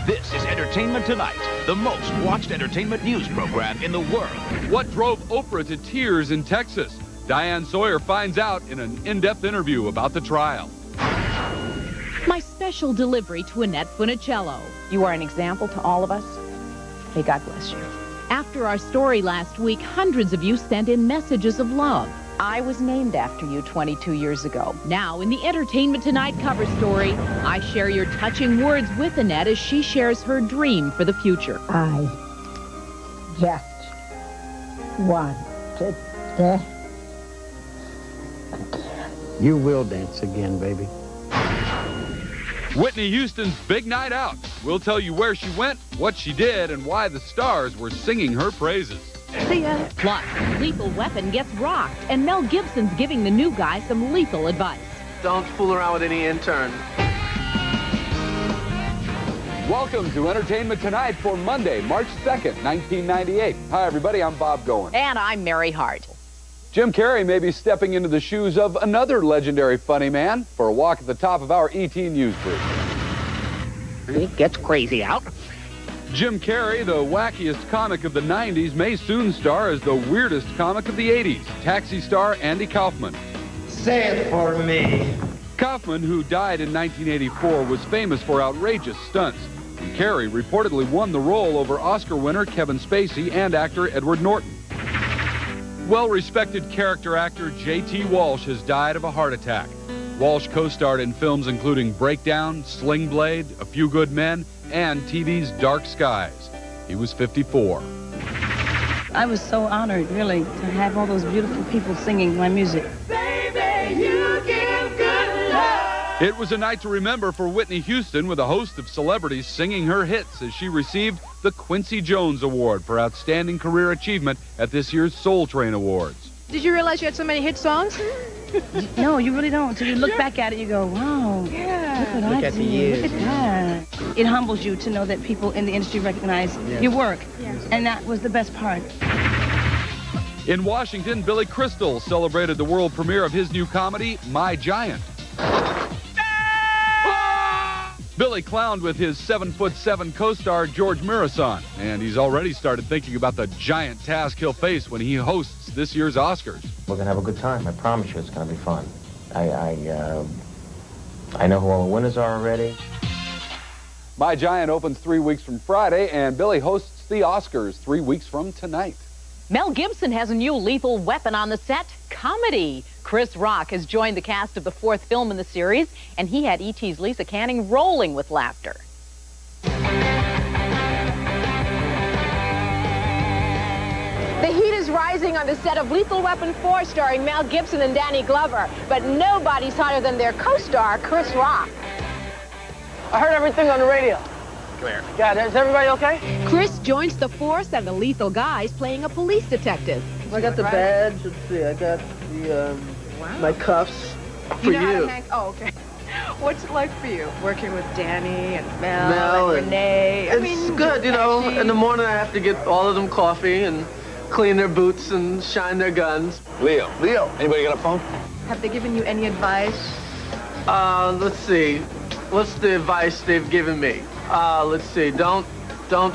This is Entertainment Tonight, the most watched entertainment news program in the world. What drove Oprah to tears in Texas? Diane Sawyer finds out in an in-depth interview about the trial. My special delivery to Annette Funicello. You are an example to all of us. May God bless you. After our story last week, hundreds of you sent in messages of love. I was named after you 22 years ago. Now, in the Entertainment Tonight cover story, I share your touching words with Annette as she shares her dream for the future. I just want to dance. You will dance again, baby. Whitney Houston's big night out. We'll tell you where she went, what she did, and why the stars were singing her praises. See ya. Plus, Lethal Weapon gets rocked, and Mel Gibson's giving the new guy some lethal advice. Don't fool around with any intern. Welcome to Entertainment Tonight for Monday, March 2nd, 1998. Hi, everybody. I'm Bob Goen. And I'm Mary Hart. Jim Carey may be stepping into the shoes of another legendary funny man for a walk at the top of our ET News Brief. It gets crazy out. Jim Carey, the wackiest comic of the 90s, may soon star as the weirdest comic of the 80s, Taxi star Andy Kaufman. Say it for me. Kaufman, who died in 1984, was famous for outrageous stunts. And Carey reportedly won the role over Oscar winner Kevin Spacey and actor Edward Norton. Well-respected character actor J.T. Walsh has died of a heart attack. Walsh co-starred in films including Breakdown, Sling Blade, A Few Good Men, and TV's Dark Skies. He was 54. I was so honored, really, to have all those beautiful people singing my music. Baby, you give good love. It was a night to remember for Whitney Houston, with a host of celebrities singing her hits as she received the Quincy Jones Award for Outstanding Career Achievement at this year's Soul Train Awards. Did you realize you had so many hit songs? No, you really don't. Until you look back at it, you go, wow, yeah. Look at the years. Look at that. It humbles you to know that people in the industry recognize your work. Yes. And that was the best part. In Washington, Billy Crystal celebrated the world premiere of his new comedy, My Giant. Billy clowned with his 7'7" co-star George Mirasan, and he's already started thinking about the giant task he'll face when he hosts this year's Oscars. We're gonna have a good time. I promise you, it's gonna be fun. I know who all the winners are already. My Giant opens 3 weeks from Friday, and Billy hosts the Oscars 3 weeks from tonight. Mel Gibson has a new Lethal Weapon on the set, comedy. Chris Rock has joined the cast of the 4th film in the series, and he had E.T.'s Lisa Canning rolling with laughter. The heat is rising on the set of Lethal Weapon 4 starring Mel Gibson and Danny Glover, but nobody's hotter than their co-star, Chris Rock. I heard everything on the radio. Come here. Yeah, is everybody okay? Chris joins the force and the lethal guys playing a police detective. I got the badge. Let's see. I got the my cuffs for you. Oh, okay. What's it like for you working with Danny and Mel and Renee? It's good, you know. In the morning, I have to get all of them coffee and clean their boots and shine their guns. Leo, anybody got a phone? Have they given you any advice? Let's see. What's the advice they've given me? Let's see. Don't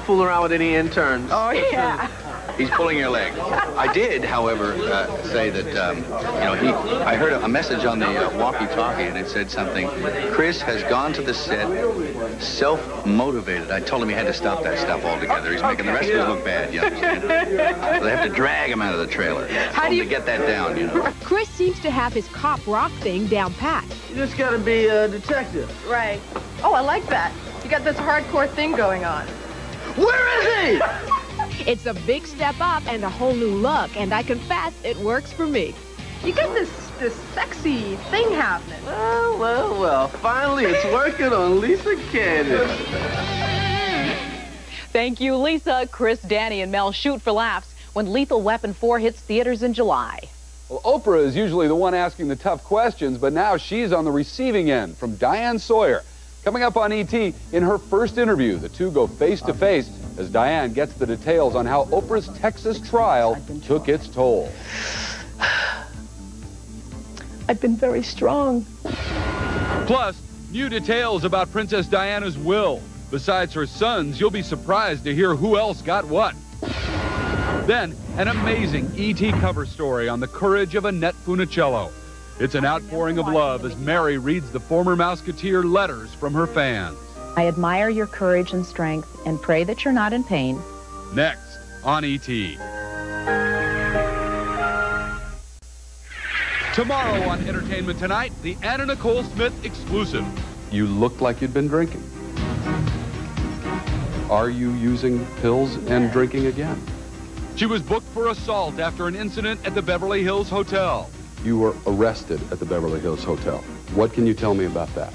fool around with any interns. Oh, yeah. He's pulling your leg. I did, however, say that, I heard a message on the walkie-talkie, and it said something. Chris has gone to the set self-motivated. I told him he had to stop that stuff altogether. He's making the rest of us look bad, you understand? They have to drag him out of the trailer. How do you get that down, you know? Chris seems to have his cop rock thing down pat. You just got to be a detective. Right. Oh, I like that. You got this hardcore thing going on. Where is he? It's a big step up and a whole new look, and I confess it works for me. You got this sexy thing happening. Well. Finally, it's working on Lisa Canning. Thank you, Lisa. Chris, Danny, and Mel shoot for laughs when Lethal Weapon 4 hits theaters in July. Well, Oprah is usually the one asking the tough questions, but now she's on the receiving end from Diane Sawyer. Coming up on ET, in her first interview, the two go face-to-face as Diane gets the details on how Oprah's Texas trial took its toll. I've been very strong. Plus, new details about Princess Diana's will. Besides her sons, you'll be surprised to hear who else got what. Then, an amazing E.T. cover story on the courage of Annette Funicello. It's an outpouring of love as Mary reads the former Mouseketeer letters from her fans. I admire your courage and strength and pray that you're not in pain. Next on E.T. Tomorrow on Entertainment Tonight, the Anna Nicole Smith exclusive. You looked like you'd been drinking. Are you using pills and drinking again? She was booked for assault after an incident at the Beverly Hills Hotel. You were arrested at the Beverly Hills Hotel. What can you tell me about that?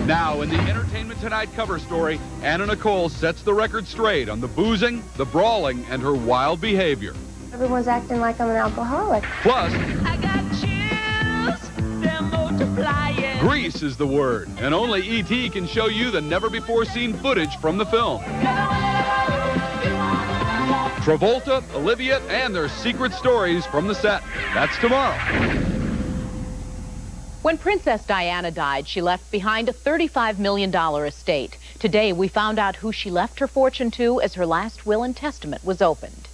Now, in the Entertainment Tonight cover story, Anna Nicole sets the record straight on the boozing, the brawling, and her wild behavior. Everyone's acting like I'm an alcoholic. Plus, I got chills, they're multiplying. Grease is the word, and only E.T. can show you the never-before-seen footage from the film. Travolta, Olivia, and their secret stories from the set. That's tomorrow. When Princess Diana died, she left behind a $35 million estate. Today, we found out who she left her fortune to as her last will and testament was opened.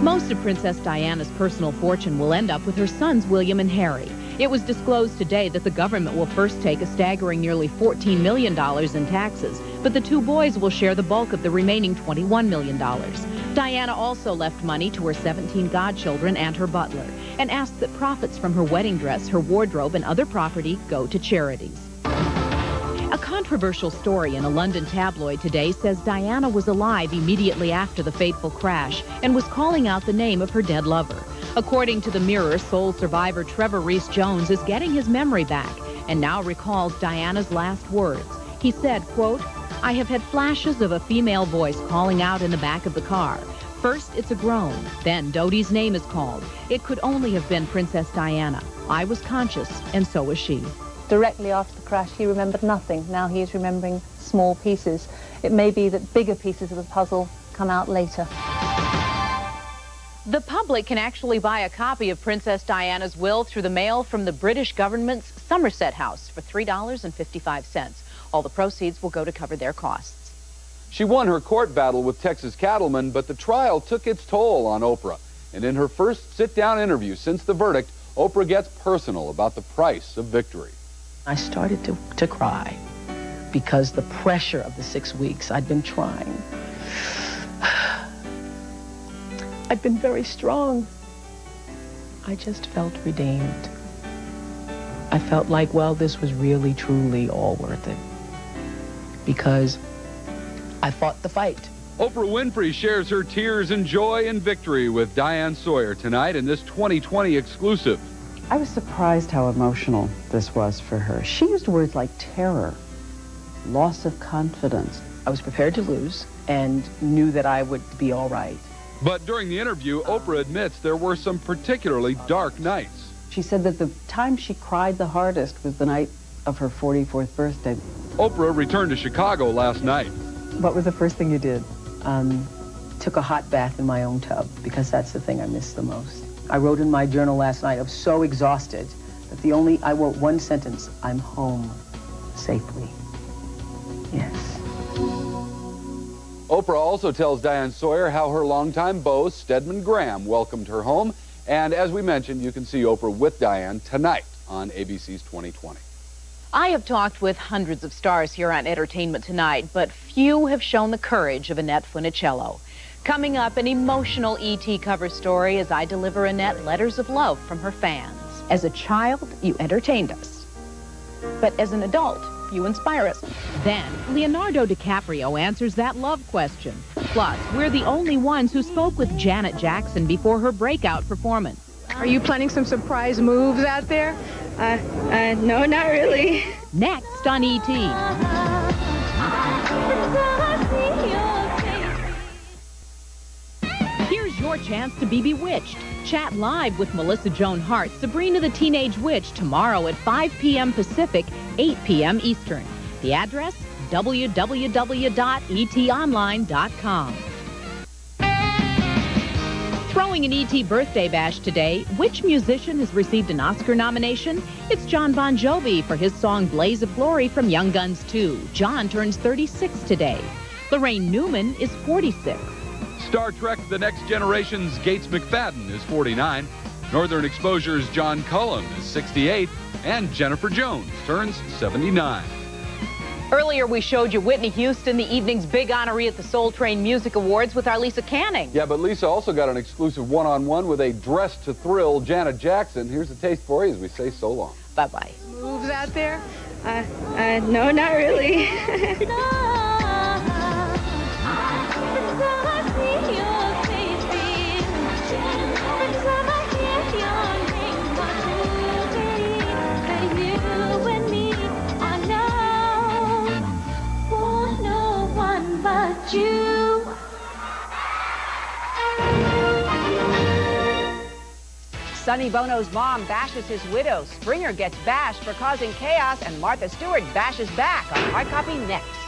Most of Princess Diana's personal fortune will end up with her sons William and Harry. It was disclosed today that the government will first take a staggering nearly $14 million in taxes, but the two boys will share the bulk of the remaining $21 million. Diana also left money to her 17 godchildren and her butler, and asked that profits from her wedding dress, her wardrobe, and other property go to charities. A controversial story in a London tabloid today says Diana was alive immediately after the fateful crash and was calling out the name of her dead lover. According to the Mirror, sole survivor Trevor Rees-Jones is getting his memory back and now recalls Diana's last words. He said, quote, "I have had flashes of a female voice calling out in the back of the car. First, it's a groan. Then Dodi's name is called. It could only have been Princess Diana. I was conscious, and so was she." Directly after the crash, he remembered nothing. Now he is remembering small pieces. It may be that bigger pieces of the puzzle come out later. The public can actually buy a copy of Princess Diana's will through the mail from the British government's Somerset House for $3.55. All the proceeds will go to cover their costs. She won her court battle with Texas cattlemen, but the trial took its toll on Oprah. And in her first sit-down interview since the verdict, Oprah gets personal about the price of victory. I started to cry because the pressure of the 6 weeks I'd been trying. I'd been very strong. I just felt redeemed. I felt like, well, this was really, truly all worth it because I fought the fight. Oprah Winfrey shares her tears and joy and victory with Diane Sawyer tonight in this 2020 exclusive. I was surprised how emotional this was for her. She used words like terror, loss of confidence. I was prepared to lose and knew that I would be all right. But during the interview, Oprah admits there were some particularly dark nights. She said that the time she cried the hardest was the night of her 44th birthday. Oprah returned to Chicago last night. What was the first thing you did? Took a hot bath in my own tub because that's the thing I miss the most. I wrote in my journal last night, I was so exhausted that I wrote one sentence, "I'm home safely." Yes. Oprah also tells Diane Sawyer how her longtime beau, Stedman Graham, welcomed her home. And as we mentioned, you can see Oprah with Diane tonight on ABC's 2020. I have talked with hundreds of stars here on Entertainment Tonight, but few have shown the courage of Annette Funicello. Coming up, an emotional E.T. cover story as I deliver Annette letters of love from her fans. As a child, you entertained us. But as an adult, you inspire us. Then, Leonardo DiCaprio answers that love question. Plus, we're the only ones who spoke with Janet Jackson before her breakout performance. Are you planning some surprise moves out there? No, not really. Next on E.T. Here's your chance to be bewitched. Chat live with Melissa Joan Hart, Sabrina the Teenage Witch, tomorrow at 5 p.m. Pacific, 8 p.m. Eastern. The address, www.etonline.com. Throwing an E.T. birthday bash today, which musician has received an Oscar nomination? It's John Bon Jovi for his song Blaze of Glory from Young Guns 2. John turns 36 today. Lorraine Newman is 46. Star Trek The Next Generation's Gates McFadden is 49. Northern Exposure's John Cullum is 68. And Jennifer Jones turns 79. Earlier, we showed you Whitney Houston, the evening's big honoree at the Soul Train Music Awards with our Lisa Canning. Yeah, but Lisa also got an exclusive one-on-one with a dressed to thrill Janet Jackson. Here's a taste for you as we say so long. Bye-bye. Moves out there? No, not really. Sonny Bono's mom bashes his widow. Springer gets bashed for causing chaos, and Martha Stewart bashes back on Hard Copy next.